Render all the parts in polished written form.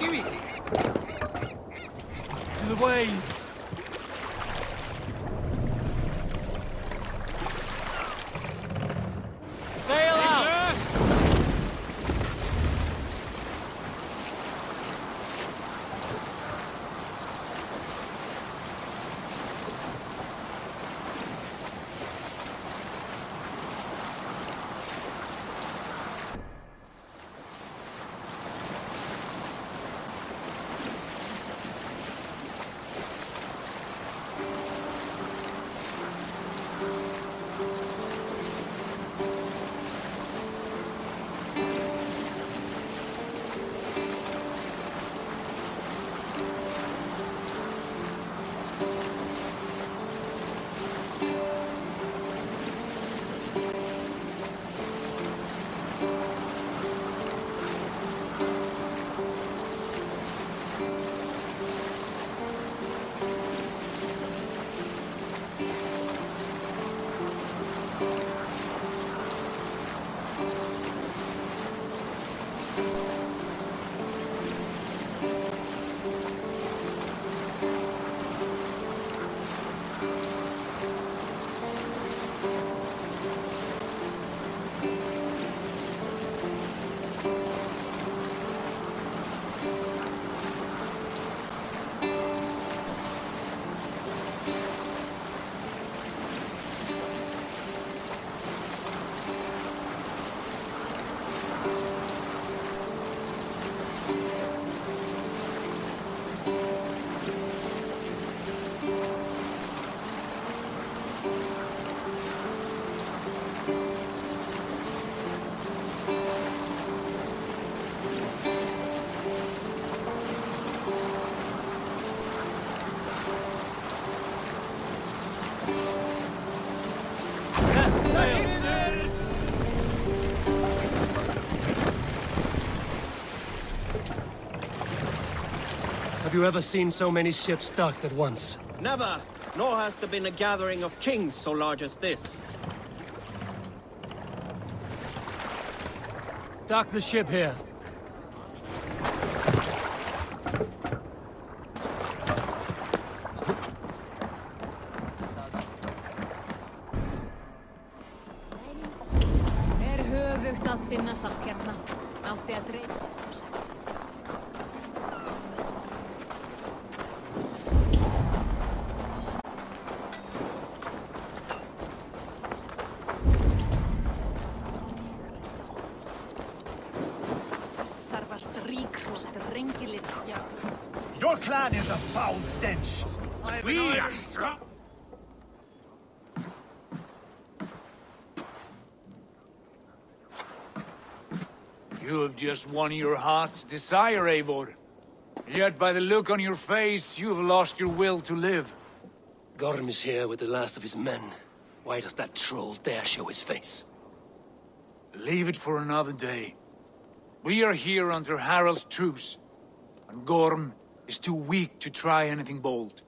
To the waves! Sail out! Have you ever seen so many ships docked at once? Never, nor has there been a gathering of kings so large as this. Dock the ship here. Höfugt att finna sakkerna. Alltid att reda. Your clan is a foul stench. We are strong. You have just won your heart's desire, Eivor. Yet by the look on your face, you have lost your will to live. Gorm is here with the last of his men. Why does that troll dare show his face? Leave it for another day. We are here under Harald's truce, and Gorm is too weak to try anything bold.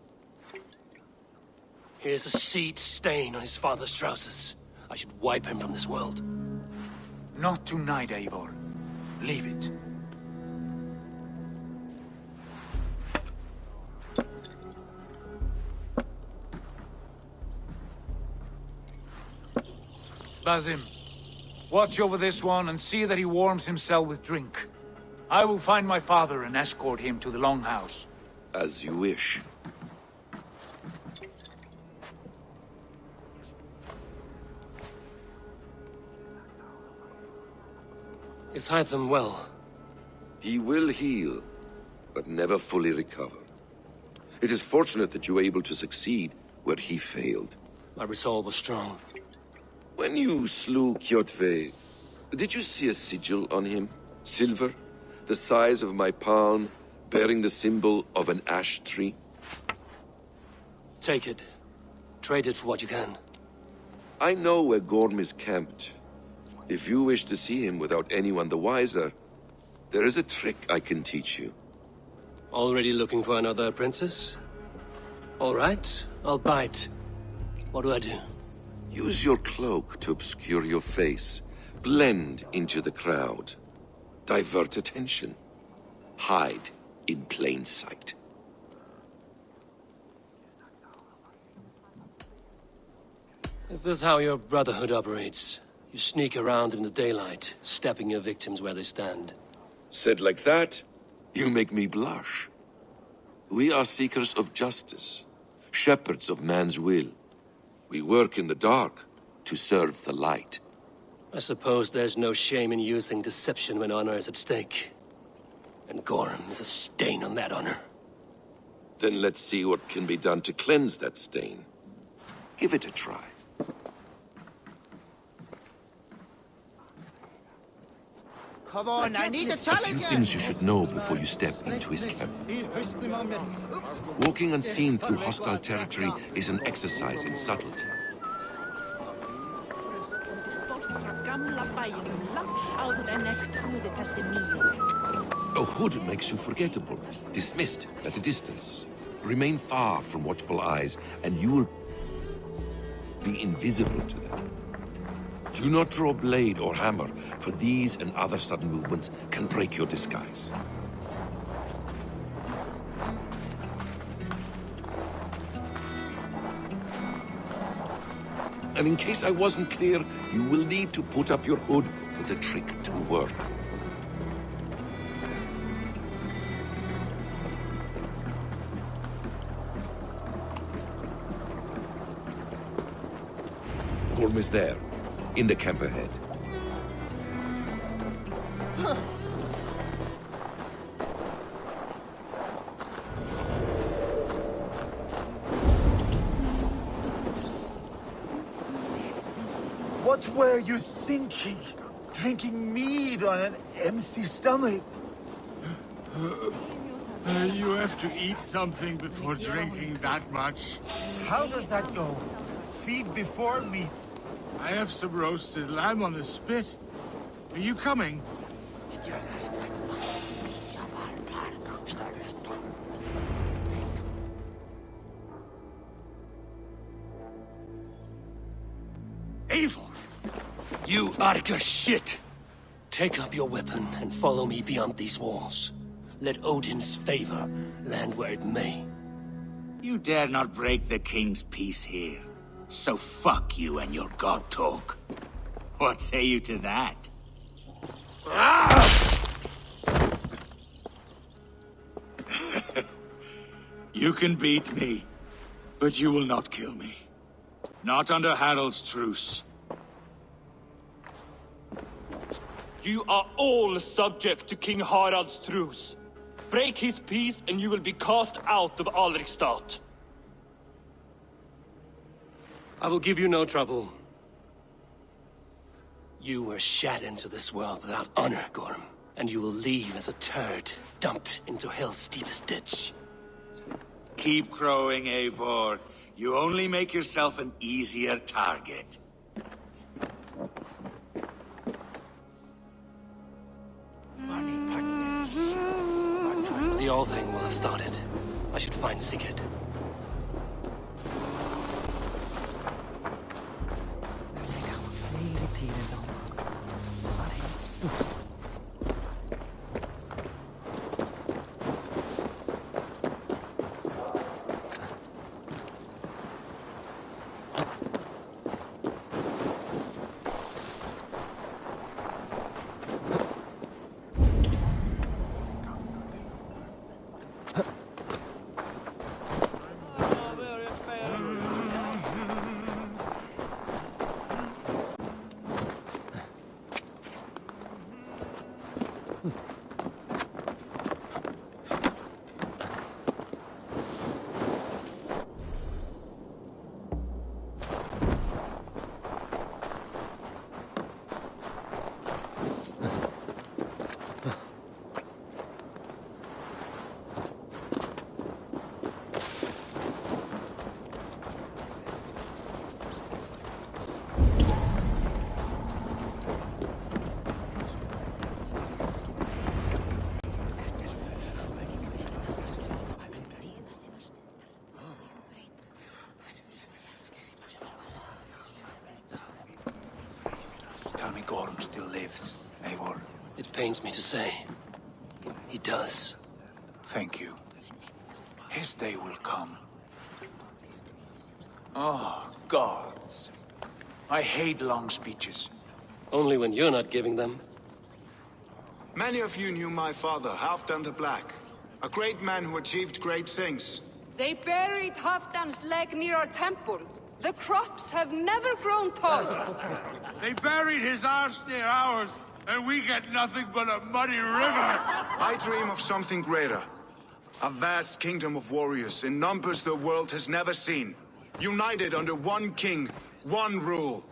Here's a seed stain on his father's trousers. I should wipe him from this world. Not tonight, Eivor. Leave it. Basim, watch over this one and see that he warms himself with drink. I will find my father and escort him to the Longhouse. As you wish. Is Hytham well? He will heal, but never fully recover. It is fortunate that you were able to succeed where he failed. My resolve was strong. When you slew Kjotve, did you see a sigil on him? Silver, the size of my palm, bearing the symbol of an ash tree? Take it. Trade it for what you can. I know where Gorm is camped. If you wish to see him without anyone the wiser, there is a trick I can teach you. Already looking for another princess? All right, I'll bite. What do I do? Use your cloak to obscure your face. Blend into the crowd. Divert attention. Hide in plain sight. Is this how your Brotherhood operates? You sneak around in the daylight, stepping your victims where they stand. Said like that, you make me blush. We are seekers of justice, shepherds of man's will. We work in the dark to serve the light. I suppose there's no shame in using deception when honor is at stake. And Gorham is a stain on that honor. Then let's see what can be done to cleanse that stain. Give it a try. Come on, I need a A challenge! few things you should know before you step into his camp. Walking unseen through hostile territory is an exercise in subtlety. A hood makes you forgettable, dismissed at a distance. Remain far from watchful eyes, and you will be invisible to them. Do not draw blade or hammer, for these and other sudden movements can break your disguise. And in case I wasn't clear, you will need to put up your hood for the trick to work. Gorm is there, in the camp ahead. What were you thinking? Drinking mead on an empty stomach? You have to eat something before drinking that much. How does that go? Feed before meat. I have some roasted lamb on the spit. Are you coming? Eivor! You Arca shit! Take up your weapon and follow me beyond these walls. Let Odin's favor land where it may. You dare not break the king's peace here. So fuck you and your god talk. What say you to that? You can beat me, but you will not kill me. Not under Harald's truce. You are all subject to King Harald's truce. Break his peace and you will be cast out of Alrikstad. I will give you no trouble. You were shat into this world without honor, Gorm, and you will leave as a turd, dumped into hell's deepest ditch. Keep crowing, Eivor. You only make yourself an easier target. The old thing will have started. I should find Sigurd. Tell me Gorm still lives, Eivor. It pains me to say. He does. Thank you. His day will come. Oh, gods. I hate long speeches. Only when you're not giving them. Many of you knew my father, Halfdan the Black. A great man who achieved great things. They buried Halfdan's leg near our temple. The crops have never grown tall. They buried his arse near ours, and we get nothing but a muddy river. I dream of something greater. A vast kingdom of warriors in numbers the world has never seen. United under one king, one rule.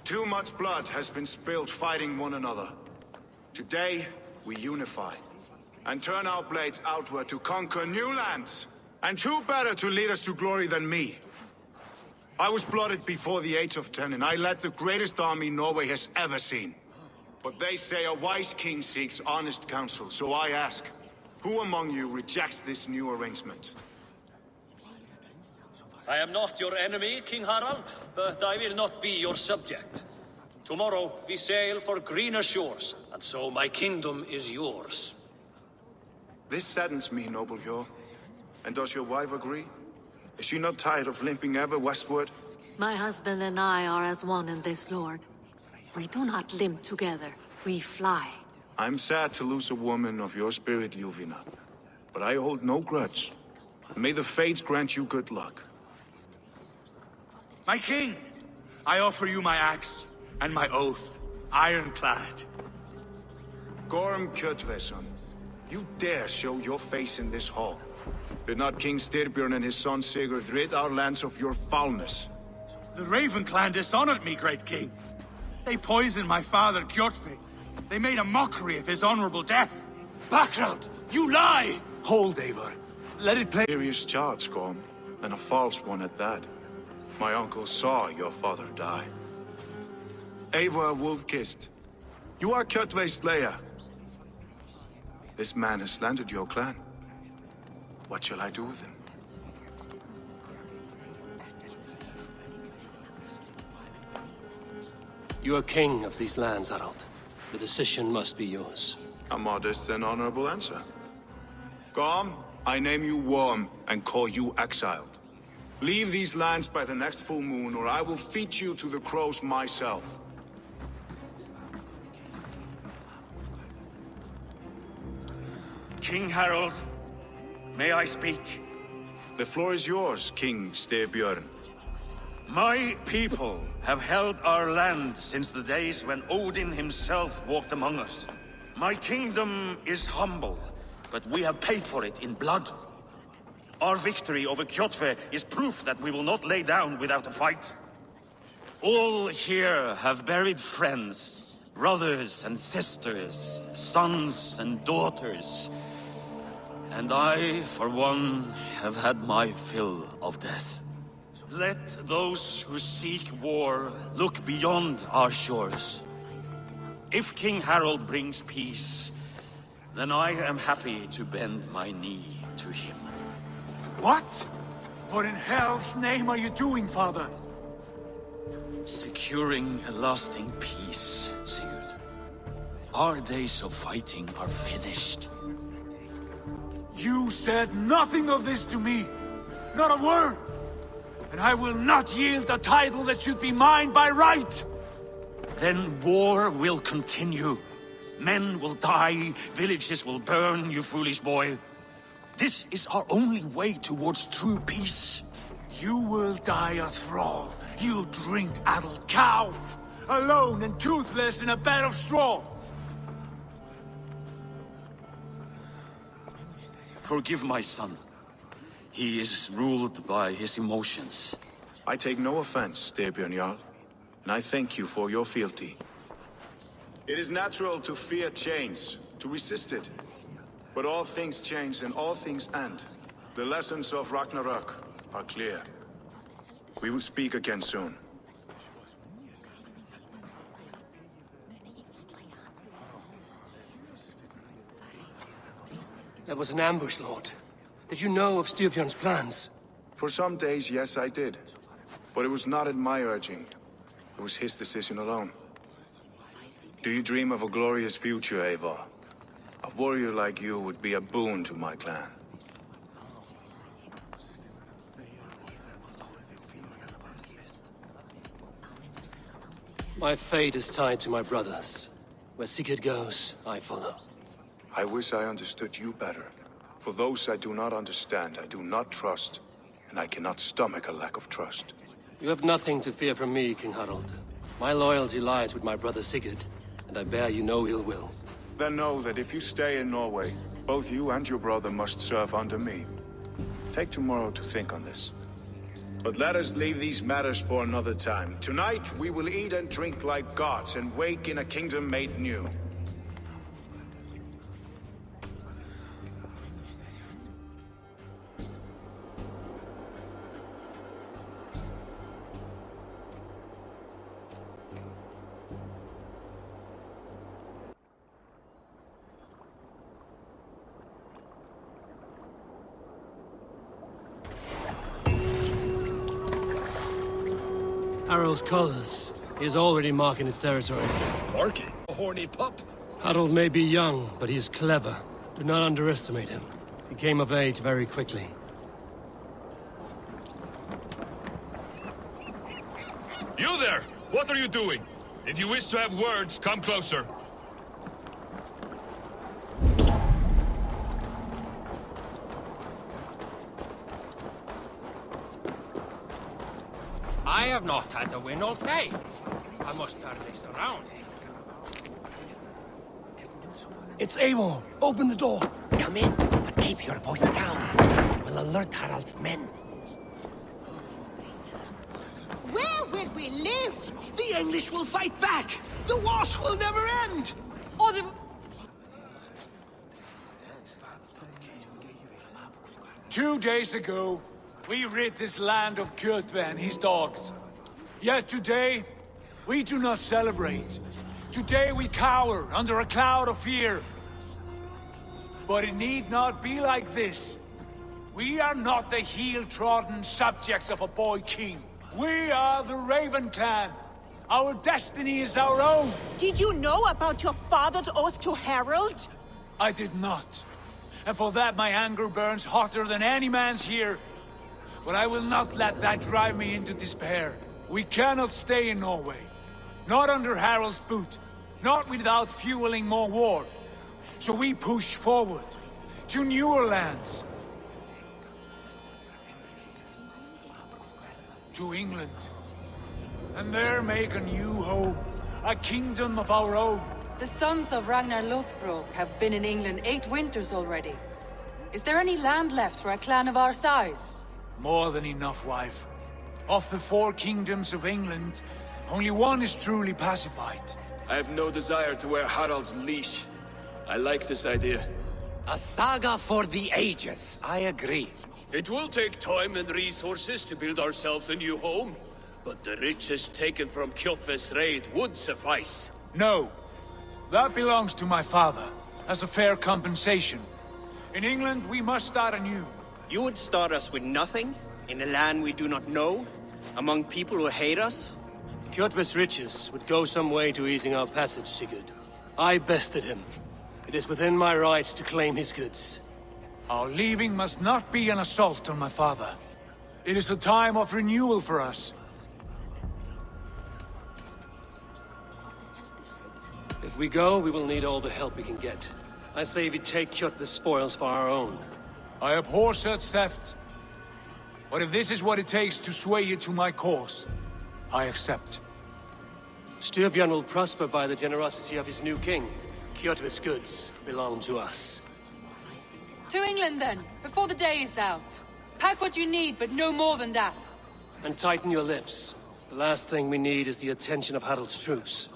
Too much blood has been spilled fighting one another. Today, we unify. And turn our blades outward to conquer new lands. And who better to lead us to glory than me? I was blooded before the age of 10, and I led the greatest army Norway has ever seen. But they say a wise king seeks honest counsel, so I ask, who among you rejects this new arrangement? I am not your enemy, King Harald, but I will not be your subject. Tomorrow we sail for greener shores, and so my kingdom is yours. This saddens me, noble Hjor. And does your wife agree? Is she not tired of limping ever westward? My husband and I are as one in this, Lord. We do not limp together, we fly. I'm sad to lose a woman of your spirit, Ljuvina. But I hold no grudge. May the fates grant you good luck. My king, I offer you my axe and my oath, ironclad. Gorm Kjotveson, you dare show your face in this hall. Did not King Styrbjörn and his son Sigurd rid our lands of your foulness? The Raven clan dishonored me, great king. They poisoned my father, Kjotve. They made a mockery of his honorable death. Background! You lie! Hold, Eivor. Let it play. Serious charge, Gorm, and a false one at that. My uncle saw your father die. Eivor Wolf-Kissed, you are Kjotve's slayer. This man has slandered your clan. What shall I do with him? You are king of these lands, Harald. The decision must be yours. A modest and honorable answer. Gorm, I name you Worm and call you exiled. Leave these lands by the next full moon, or I will feed you to the crows myself. King Harold, may I speak? The floor is yours, King Styrbjörn. My people have held our land since the days when Odin himself walked among us. My kingdom is humble, but we have paid for it in blood. Our victory over Kjotve is proof that we will not lay down without a fight. All here have buried friends, brothers and sisters, sons and daughters. And I, for one, have had my fill of death. Let those who seek war look beyond our shores. If King Harold brings peace, then I am happy to bend my knee to him. What? What in hell's name are you doing, father? Securing a lasting peace, Sigurd. Our days of fighting are finished. You said nothing of this to me. Not a word. And I will not yield a title that should be mine by right. Then war will continue. Men will die, villages will burn, you foolish boy. This is our only way towards true peace. You will die a thrall, you drink-addled cow. Alone and toothless in a bed of straw. Forgive my son. He is ruled by his emotions. I take no offense, Styrbjörn Jarl, and I thank you for your fealty. It is natural to fear change, to resist it. But all things change and all things end. The lessons of Ragnarok are clear. We will speak again soon. That was an ambush, Lord. Did you know of Styrbjörn's plans? For some days, yes, I did. But it was not at my urging. It was his decision alone. Do you dream of a glorious future, Eivor? A warrior like you would be a boon to my clan. My fate is tied to my brothers. Where Sigurd goes, I follow. I wish I understood you better. For those I do not understand, I do not trust, and I cannot stomach a lack of trust. You have nothing to fear from me, King Harald. My loyalty lies with my brother Sigurd, and I bear you no ill will. Then know that if you stay in Norway, both you and your brother must serve under me. Take tomorrow to think on this. But let us leave these matters for another time. Tonight, we will eat and drink like gods and wake in a kingdom made new. Harald's colors. He is already marking his territory. Marking? A horny pup? Harold may be young, but he is clever. Do not underestimate him. He came of age very quickly. You there! What are you doing? If you wish to have words, come closer. I have not had the win all day. I must turn this around. It's Eivor! Open the door! Come in, but keep your voice down. You will alert Harald's men. Where will we live? The English will fight back! The wars will never end! Or the... 2 days ago, we rid this land of Kjotve and his dogs. Yet today, we do not celebrate. Today we cower under a cloud of fear. But it need not be like this. We are not the heel-trodden subjects of a boy king. We are the Raven clan. Our destiny is our own. Did you know about your father's oath to Harald? I did not. And for that my anger burns hotter than any man's here. But I will not let that drive me into despair. We cannot stay in Norway. Not under Harald's boot. Not without fueling more war. So we push forward. To newer lands. To England. And there make a new home. A kingdom of our own. The sons of Ragnar Lothbrok have been in England 8 winters already. Is there any land left for a clan of our size? More than enough, wife. Of the 4 kingdoms of England, only one is truly pacified. I have no desire to wear Harald's leash. I like this idea. A saga for the ages, I agree. It will take time and resources to build ourselves a new home, but the riches taken from Kjotve's raid would suffice. No. That belongs to my father, as a fair compensation. In England, we must start anew. You would start us with nothing? In a land we do not know? Among people who hate us? Kjotve's riches would go some way to easing our passage, Sigurd. I bested him. It is within my rights to claim his goods. Our leaving must not be an assault on my father. It is a time of renewal for us. If we go, we will need all the help we can get. I say we take Kjotve's spoils for our own. I abhor such theft. But if this is what it takes to sway you to my cause, I accept. Styrbjörn will prosper by the generosity of his new king. Kjotve's goods belong to us. To England then, before the day is out. Pack what you need, but no more than that. And tighten your lips. The last thing we need is the attention of Harald's troops.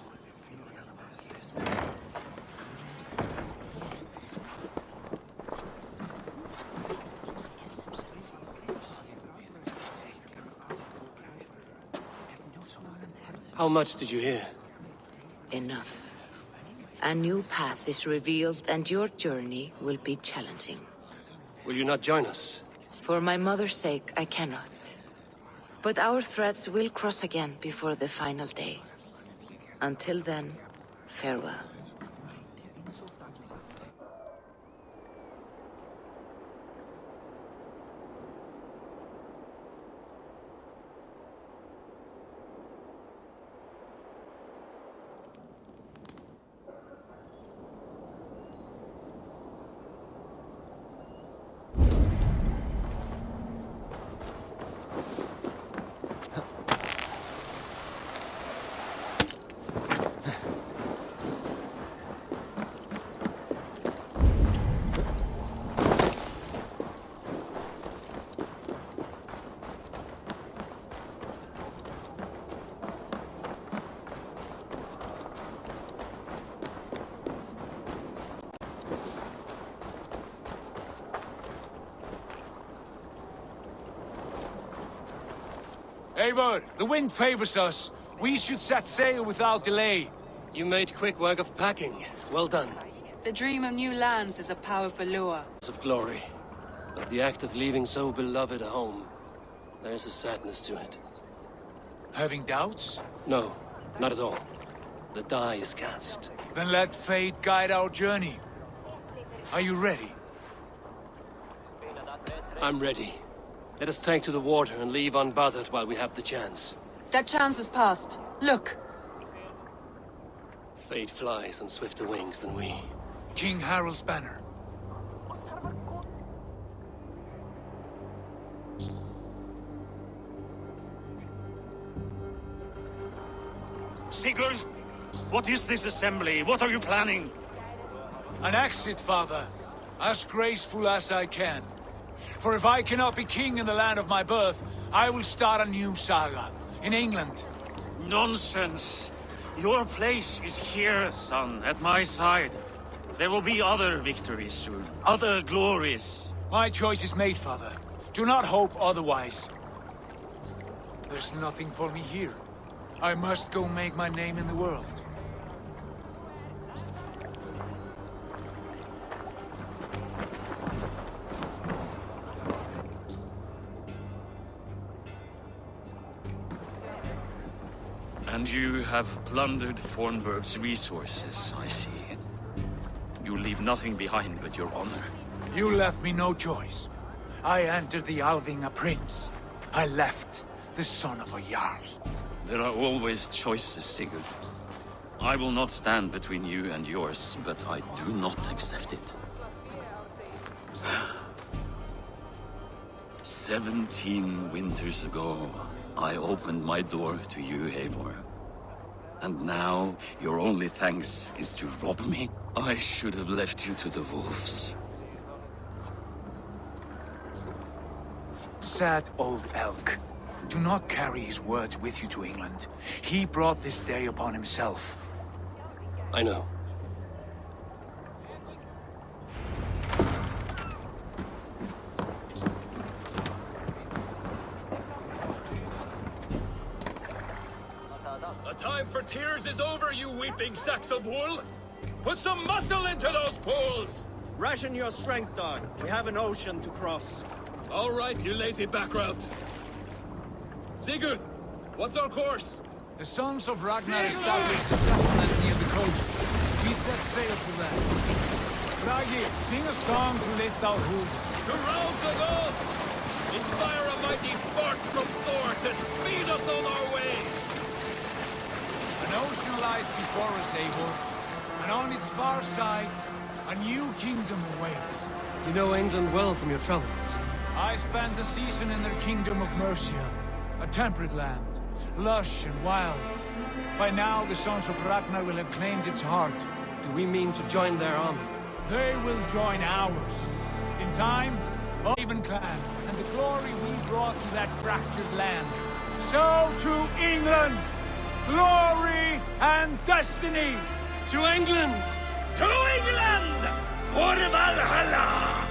How much did you hear? Enough. A new path is revealed and your journey will be challenging. Will you not join us? For my mother's sake, I cannot. But our threads will cross again before the final day. Until then, farewell. Eivor, the wind favors us. We should set sail without delay. You made quick work of packing. Well done. The dream of new lands is a powerful lure. Of glory. But the act of leaving so beloved a home, there's a sadness to it. Having doubts? No, not at all. The die is cast. Then let fate guide our journey. Are you ready? I'm ready. Let us take to the water and leave unbothered while we have the chance. That chance is past. Look! Fate flies on swifter wings than we. King Harald's banner. Sigurd, what is this assembly? What are you planning? An exit, father. As graceful as I can. For if I cannot be king in the land of my birth, I will start a new saga. In England. Nonsense. Your place is here, son, at my side. There will be other victories soon. Other glories. My choice is made, father. Do not hope otherwise. There's nothing for me here. I must go make my name in the world. And you have plundered Fornburg's resources, I see. You leave nothing behind but your honor. You left me no choice. I entered the Alving a prince. I left the son of a Jarl. There are always choices, Sigurd. I will not stand between you and yours, but I do not accept it. 17 winters ago, I opened my door to you, Eivor. And now, your only thanks is to rob me? I should have left you to the wolves. Sad old elk. Do not carry his words with you to England. He brought this day upon himself. I know. The time for tears is over, you weeping sacks of wool! Put some muscle into those pools! Ration your strength, dog. We have an ocean to cross. All right, you lazy backrout. Sigurd, what's our course? The sons of Ragnar established a settlement near the coast. We set sail for that. Bragi, sing a song to lift our hood. To rouse the gods! Inspire a mighty fart from Thor to speed us on our way! An ocean lies before us, Eivor. And on its far side, a new kingdom awaits. You know England well from your travels. I spent a season in their kingdom of Mercia. A temperate land, lush and wild. By now, the sons of Ragnar will have claimed its heart. Do we mean to join their army? They will join ours. In time, Raven clan, and the glory we brought to that fractured land. So to England! Glory and destiny! To England! To England! For Valhalla!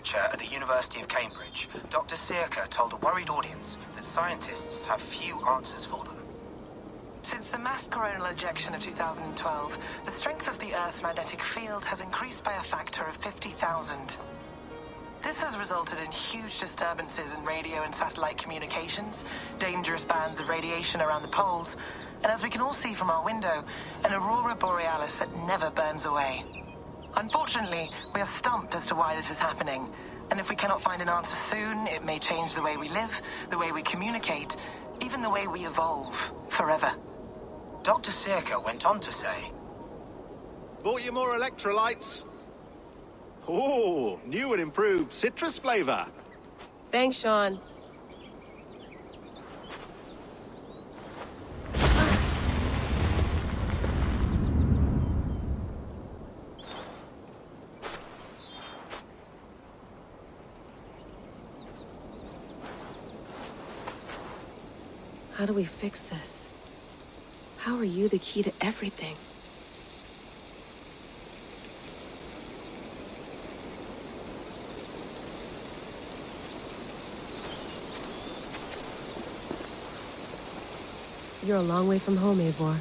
lecture at the University of Cambridge, Dr. Circa told a worried audience that scientists have few answers for them. Since the mass coronal ejection of 2012, the strength of the Earth's magnetic field has increased by a factor of 50,000. This has resulted in huge disturbances in radio and satellite communications, dangerous bands of radiation around the poles, and as we can all see from our window, an aurora borealis that never burns away. Unfortunately, we are stumped as to why this is happening, and if we cannot find an answer soon, it may change the way we live, the way we communicate, even the way we evolve, forever. Dr. Circa went on to say, Bought you more electrolytes? Oh, new and improved citrus flavor. Thanks, Sean. How do we fix this? How are you the key to everything? You're a long way from home, Eivor.